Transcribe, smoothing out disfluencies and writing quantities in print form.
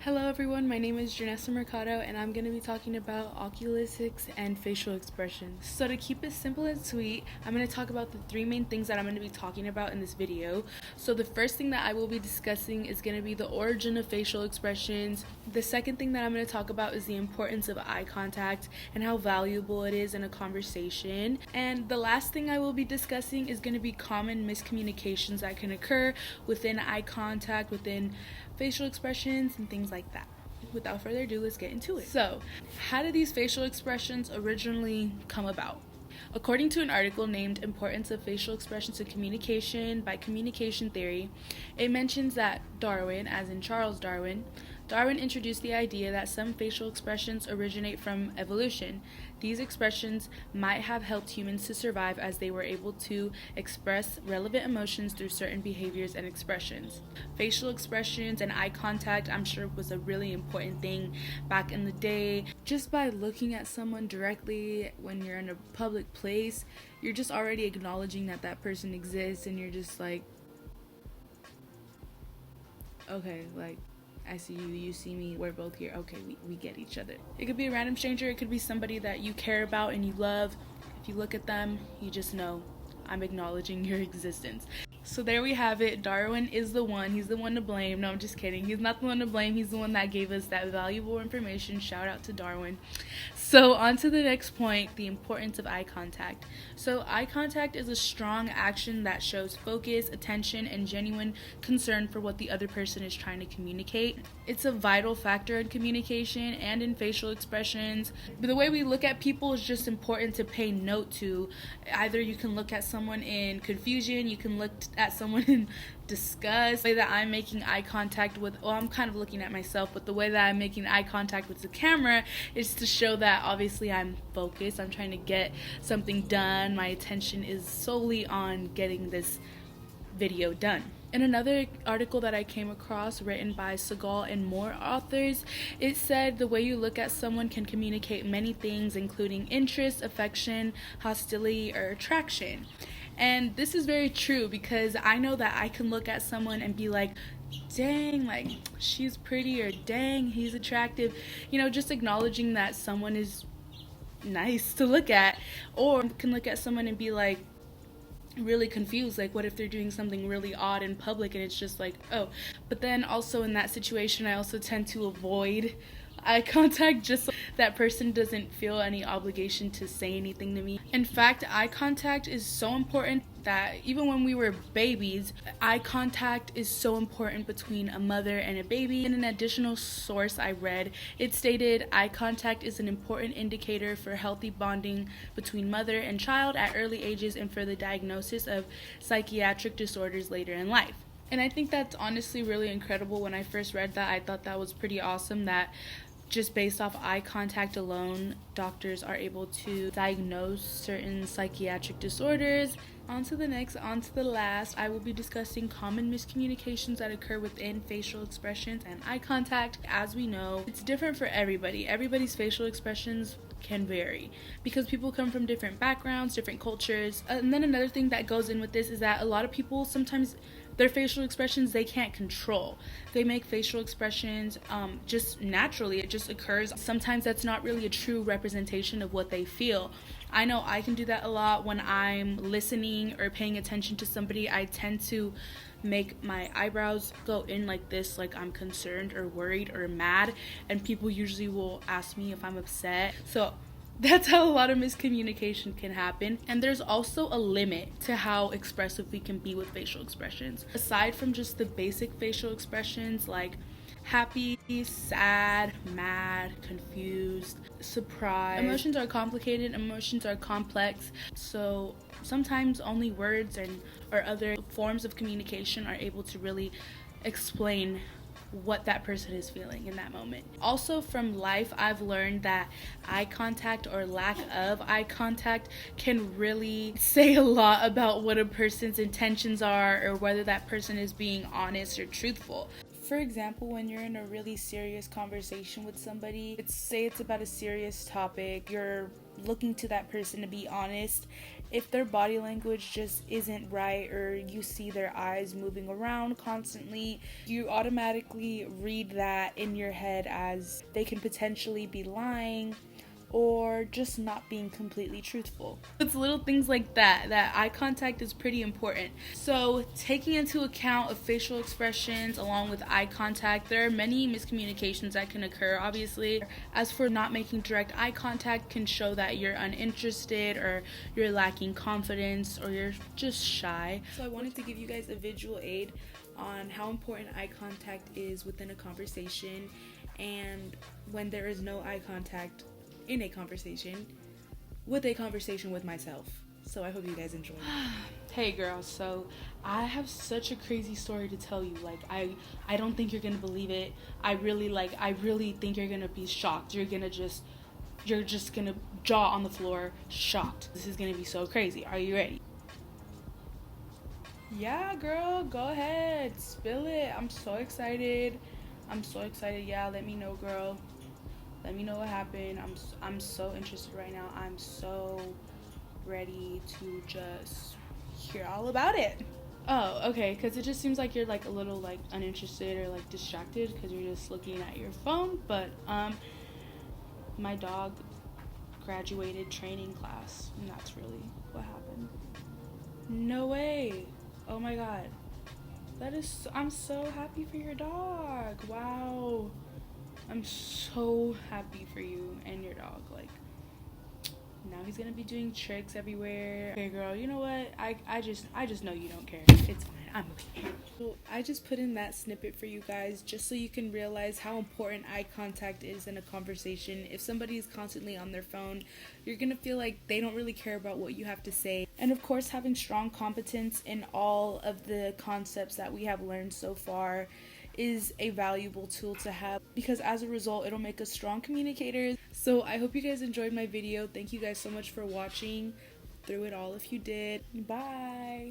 Hello everyone, my name is Janessa Mercado and I'm going to be talking about oculesics and facial expressions. So to keep it simple and sweet, I'm going to talk about the three main things that I'm going to be talking about in this video. So the first thing that I will be discussing is going to be the origin of facial expressions. The second thing that I'm going to talk about is the importance of eye contact and how valuable it is in a conversation. And the last thing I will be discussing is going to be common miscommunications that can occur within eye contact, within facial expressions and things like that. Without further ado, let's get into it. So, how did these facial expressions originally come about? According to an article named Importance of Facial Expressions in Communication by Communication Theory, it mentions that Darwin, as in Charles Darwin, introduced the idea that some facial expressions originate from evolution. These expressions might have helped humans to survive as they were able to express relevant emotions through certain behaviors and expressions. Facial expressions and eye contact, I'm sure, was a really important thing back in the day. Just by looking at someone directly when you're in a public place, you're just already acknowledging that that person exists, and you're just like, okay, like, I see you, you see me, we're both here, okay, we get each other. It could be a random stranger, it could be somebody that you care about and you love. If you look at them, you just know, I'm acknowledging your existence. So there we have it. Darwin is the one. He's the one to blame. No, I'm just kidding. He's not the one to blame. He's the one that gave us that valuable information. Shout out to Darwin. So on to the next point, the importance of eye contact. So eye contact is a strong action that shows focus, attention, and genuine concern for what the other person is trying to communicate. It's a vital factor in communication and in facial expressions. But the way we look at people is just important to pay note to. Either you can look at someone in confusion, you can look at someone in disgust. The way that I'm making eye contact with, well, I'm kind of looking at myself, but the way that I'm making eye contact with the camera is to show that obviously I'm focused, I'm trying to get something done, my attention is solely on getting this video done. In another article that I came across written by Segal and more authors, it said the way you look at someone can communicate many things, including interest, affection, hostility, or attraction. And this is very true because I know that I can look at someone and be like, dang, like, she's pretty, or dang, he's attractive. You know, just acknowledging that someone is nice to look at. Or can look at someone and be like, really confused, like what if they're doing something really odd in public and it's just like, oh. But then also in that situation, I also tend to avoid eye contact just so that person doesn't feel any obligation to say anything to me. In fact, eye contact is so important that even when we were babies, eye contact is so important between a mother and a baby. In an additional source I read, it stated eye contact is an important indicator for healthy bonding between mother and child at early ages and for the diagnosis of psychiatric disorders later in life. And I think that's honestly really incredible. When I first read that, I thought that was pretty awesome, that just based off eye contact alone, doctors are able to diagnose certain psychiatric disorders. On to the last, I will be discussing common miscommunications that occur within facial expressions and eye contact. As we know, it's different for everybody. Everybody's facial expressions can vary because people come from different backgrounds, different cultures. And then another thing that goes in with this is that a lot of people, sometimes their facial expressions they can't control. They make facial expressions just naturally. It just occurs. Sometimes that's not really a true representation of what they feel. I know I can do that a lot when I'm listening or paying attention to somebody. I tend to make my eyebrows go in like this, like I'm concerned or worried or mad, and people usually will ask me if I'm upset. So that's how a lot of miscommunication can happen. And there's also a limit to how expressive we can be with facial expressions. Aside from just the basic facial expressions like happy, sad, mad, confused, surprised. Emotions are complicated, emotions are complex, so sometimes only words or other forms of communication are able to really explain what that person is feeling in that moment. Also from life, I've learned that eye contact or lack of eye contact can really say a lot about what a person's intentions are or whether that person is being honest or truthful. For example, when you're in a really serious conversation with somebody, say it's about a serious topic, you're looking to that person to be honest, if their body language just isn't right, or you see their eyes moving around constantly, you automatically read that in your head as they can potentially be lying or just not being completely truthful. It's little things like that eye contact is pretty important. So taking into account of facial expressions along with eye contact, there are many miscommunications that can occur, obviously. As for not making direct eye contact, can show that you're uninterested, or you're lacking confidence, or you're just shy. So I wanted to give you guys a visual aid on how important eye contact is within a conversation, and when there is no eye contact in a conversation with myself. So I hope you guys enjoy. Hey girls, so I have such a crazy story to tell you. Like I don't think you're gonna believe it. I really think you're gonna be shocked. You're just gonna jaw on the floor, shocked. This is gonna be so crazy. Are you ready? Yeah, girl, go ahead, spill it. I'm so excited. Yeah, let me know, girl. Let me know what happened. I'm so interested right now. I'm so ready to just hear all about it. Oh, okay, because it just seems like you're like a little like uninterested or like distracted because you're just looking at your phone. But my dog graduated training class, and that's really what happened. No way. Oh my god. I'm so happy for your dog. Wow. I'm so happy for you and your dog. Like, now he's gonna be doing tricks everywhere. Okay, girl, you know what? I just know you don't care. It's fine. I'm okay. So I just put in that snippet for you guys just so you can realize how important eye contact is in a conversation. If somebody is constantly on their phone, you're gonna feel like they don't really care about what you have to say. And of course, having strong competence in all of the concepts that we have learned so far is a valuable tool to have, because as a result it'll make us strong communicators. So I hope you guys enjoyed my video. Thank you guys so much for watching through it all if you did. Bye.